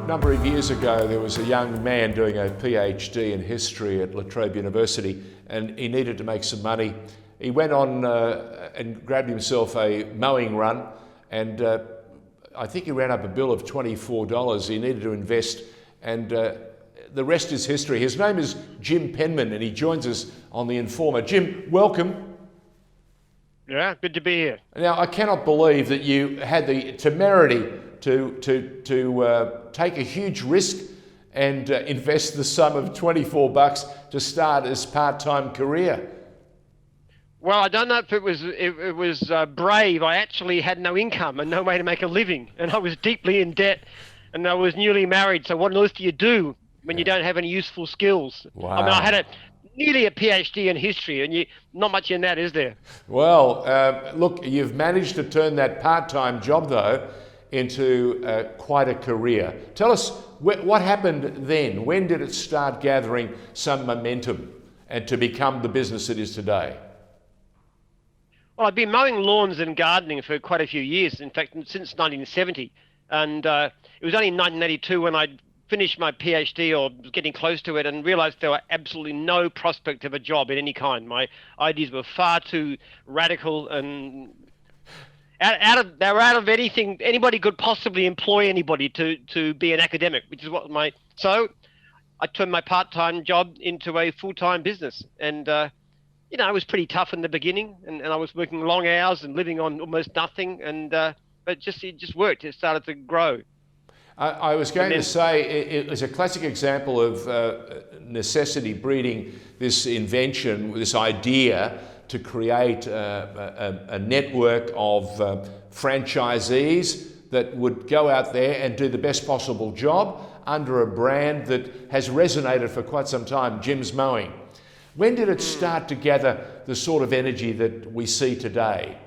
number of years ago, there was a young man doing a Ph.D. in history at La Trobe University, and he needed to make some money. He went on and grabbed himself a mowing run, and I think he ran up a bill of $24. He needed to invest, and the rest is history. His name is Jim Penman, and he joins us on TheInformer. Jim, welcome. Yeah, good to be here. Now, I cannot believe that you had the temerity to take a huge risk and invest the sum of $24 to start his part-time career. Well, I don't know if it was brave. I actually had no income and no way to make a living, and I was deeply in debt, and I was newly married. So what on earth do you do when you don't have any useful skills? Wow. I mean, I had nearly a Ph.D. in history, and not much in that, is there? Well, look, you've managed to turn that part-time job, though, into quite a career. Tell us, what happened then? When did it start gathering some momentum and to become the business it is today? Well, I've been mowing lawns and gardening for quite a few years, in fact, since 1970. And it was only in 1982 when I finished my PhD, or was getting close to it, and realized there were absolutely no prospect of a job in any kind. My ideas were far too radical, and they were out of anything. Anybody could possibly employ anybody to be an academic, which is what so I turned my part-time job into a full-time business. And it was pretty tough in the beginning, and I was working long hours and living on almost nothing, and but it just worked. It started to grow. I was going to say it was a classic example of necessity breeding this invention, this idea to create a network of franchisees that would go out there and do the best possible job under a brand that has resonated for quite some time, Jim's Mowing. When did it start to gather the sort of energy that we see today?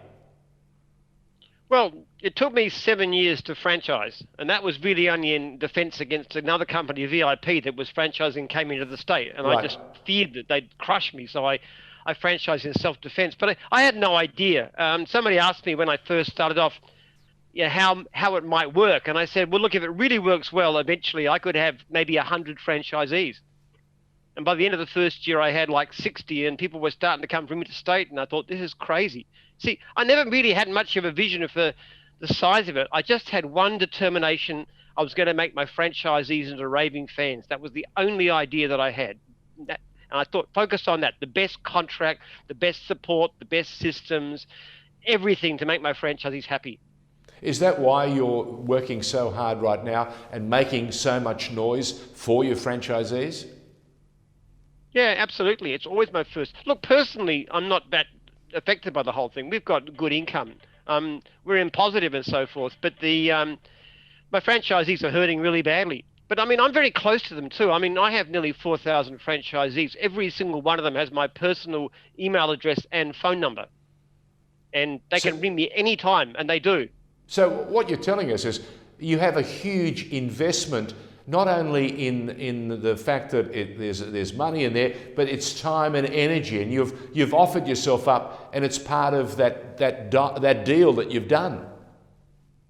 Well, it took me 7 years to franchise, and that was really only in defense against another company, VIP, that was franchising, came into the state, and right. I just feared that they'd crush me, so I franchised in self-defense. But I had no idea. Somebody asked me when I first started off, how it might work, and I said, well, look, if it really works well, eventually I could have maybe 100 franchisees. And by the end of the first year, I had like 60, and people were starting to come from interstate, and I thought, this is crazy. See, I never really had much of a vision of the size of it. I just had one determination. I was going to make my franchisees into raving fans. That was the only idea that I had. And I thought, focus on that, the best contract, the best support, the best systems, everything to make my franchisees happy. Is that why you're working so hard right now and making so much noise for your franchisees? Yeah, absolutely. It's always my first. Look, personally, I'm not that affected by the whole thing. We've got good income. We're in positive and so forth. But my franchisees are hurting really badly. But I mean, I'm very close to them too. I mean, I have nearly 4,000 franchisees. Every single one of them has my personal email address and phone number. And they can ring me anytime, and they do. So what you're telling us is you have a huge investment, not only in the fact that there's money in there, but it's time and energy, and you've offered yourself up, and it's part of that deal that you've done.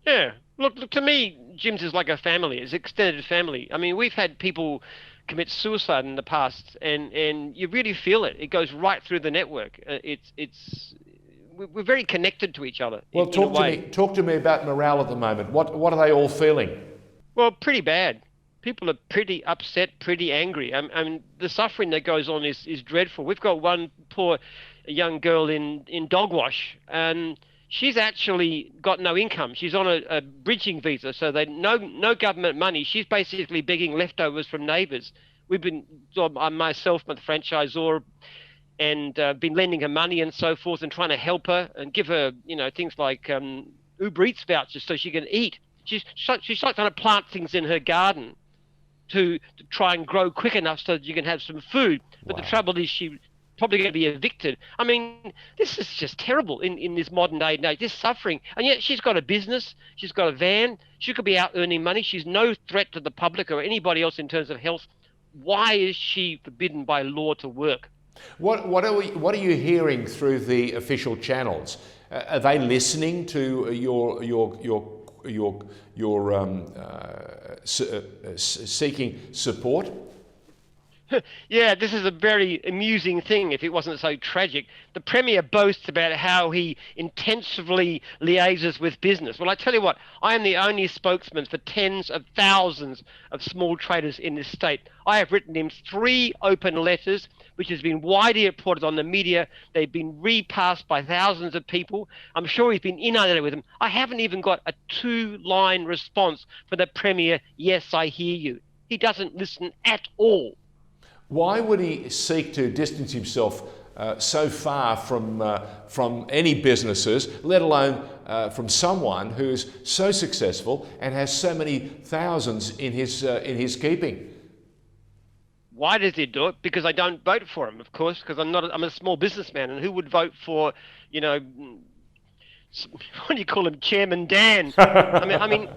Yeah, look, to me, Jim's is like a family. It's extended family. I mean, we've had people commit suicide in the past, and you really feel it. It goes right through the network. We're very connected to each other. Well, talk to me about morale at the moment. What are they all feeling? Well, pretty bad. People are pretty upset, pretty angry. I mean, the suffering that goes on is dreadful. We've got one poor young girl in Dogwash, and she's actually got no income. She's on a bridging visa, so no government money. She's basically begging leftovers from neighbours. We've been, myself, my franchisor, and been lending her money and so forth, and trying to help her and give her, things like Uber Eats vouchers so she can eat. She's like trying to plant things in her garden to try and grow quick enough so that you can have some food. But wow. The trouble is she's probably going to be evicted. I mean, this is just terrible in this modern day and age, this suffering. And yet she's got a business, she's got a van, she could be out earning money, she's no threat to the public or anybody else in terms of health. Why is she forbidden by law to work? What are you hearing through the official channels? Are they listening to your seeking support? Yeah, this is a very amusing thing if it wasn't so tragic. The Premier boasts about how he intensively liaises with business. Well, I tell you what, I am the only spokesman for tens of thousands of small traders in this state. I have written him 3 open letters, which has been widely reported on the media. They've been repassed by thousands of people. I'm sure he's been inundated with them. I haven't even got a 2-line response for the Premier, yes, I hear you. He doesn't listen at all. Why would he seek to distance himself so far from any businesses, let alone from someone who's so successful and has so many thousands in his keeping? Why does he do it? Because I don't vote for him, of course, because I'm a small businessman, and who would vote for, what do you call him, Chairman Dan? I mean.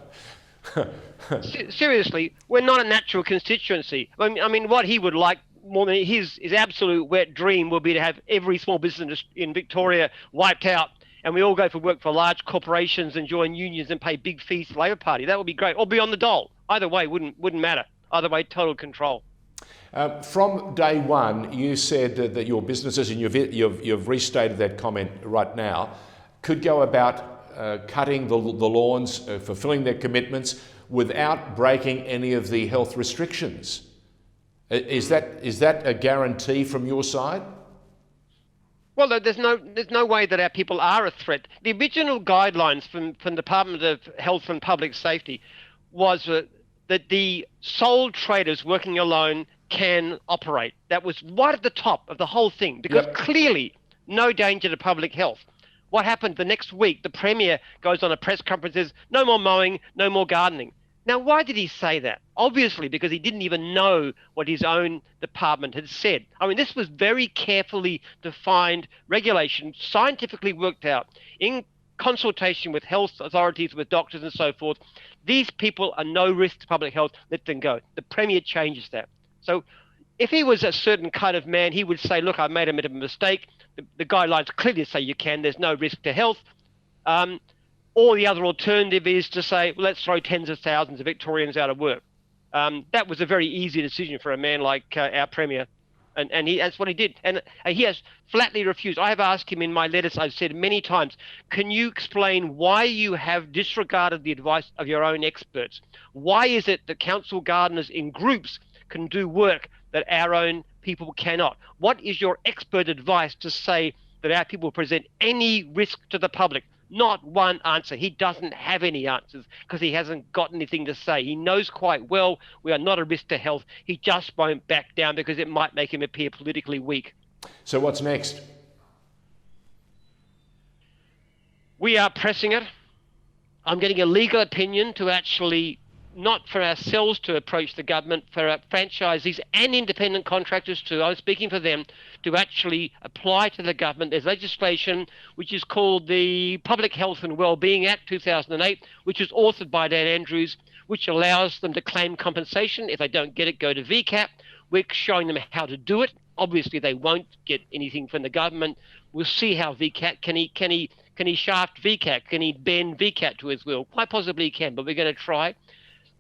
Seriously, we're not a natural constituency. I mean, what he would like more than his absolute wet dream would be to have every small business in Victoria wiped out, and we all go for work for large corporations and join unions and pay big fees to the Labor Party. That would be great, or be on the dole. Either way, wouldn't matter. Either way, total control. From day one, you said that your businesses, and you've restated that comment right now, could go about cutting the lawns, fulfilling their commitments without breaking any of the health restrictions. Is that a guarantee from your side? Well, there's no way that our people are a threat. The original guidelines from the Department of Health and Public Safety was that the sole traders working alone can operate. That was right at the top of the whole thing, because clearly no danger to public health. What happened the next week, the Premier goes on a press conference and says, no more mowing, no more gardening. Now, why did he say that? Obviously, because he didn't even know what his own department had said. I mean, this was very carefully defined regulation, scientifically worked out, in consultation with health authorities, with doctors and so forth. These people are no risk to public health, let them go. The Premier changes that. So if he was a certain kind of man, he would say, look, I made a bit of a mistake. The guidelines clearly say you can, there's no risk to health. Or the other alternative is to say, well, let's throw tens of thousands of Victorians out of work. That was a very easy decision for a man like our Premier. And that's what he did. And he has flatly refused. I have asked him in my letters, I've said many times, can you explain why you have disregarded the advice of your own experts? Why is it that council gardeners in groups can do work that our own people cannot? What is your expert advice to say that our people present any risk to the public? Not one answer. He doesn't have any answers because he hasn't got anything to say. He knows quite well we are not a risk to health. He just won't back down because it might make him appear politically weak. So what's next? We are pressing it. I'm getting a legal opinion to actually, not for ourselves to approach the government, for our franchisees and independent contractors too, I'm speaking for them, to actually apply to the government. There's legislation which is called the Public Health and Wellbeing Act 2008, which was authored by Dan Andrews, which allows them to claim compensation. If they don't get it, go to VCAT. We're showing them how to do it. Obviously, they won't get anything from the government. We'll see how VCAT, can he shaft VCAT? Can he bend VCAT to his will? Quite possibly he can, but we're going to try.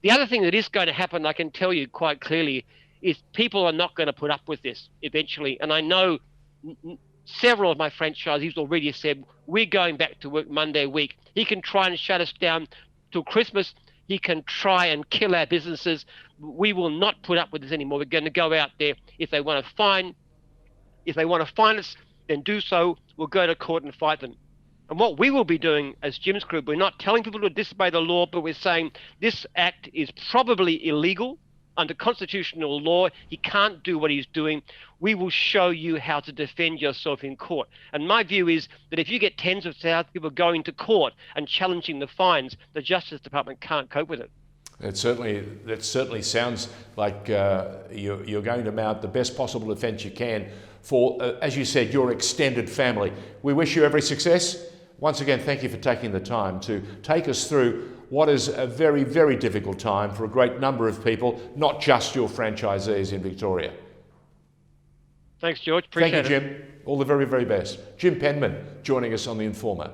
The other thing that is going to happen, I can tell you quite clearly, is people are not going to put up with this eventually. And I know several of my franchisees already said, we're going back to work Monday week. He can try and shut us down till Christmas. He can try and kill our businesses. We will not put up with this anymore. We're going to go out there. If they want to fine us, then do so. We'll go to court and fight them. And what we will be doing as Jim's group, we're not telling people to disobey the law, but we're saying this act is probably illegal under constitutional law. He can't do what he's doing. We will show you how to defend yourself in court. And my view is that if you get tens of thousands of people going to court and challenging the fines, the Justice Department can't cope with it. That certainly sounds like you're going to mount the best possible defence you can for, as you said, your extended family. We wish you every success. Once again, thank you for taking the time to take us through what is a very, very difficult time for a great number of people, not just your franchisees in Victoria. Thanks, George. Appreciate it. Thank you, Jim. All the very, very best. Jim Penman joining us on The Informer.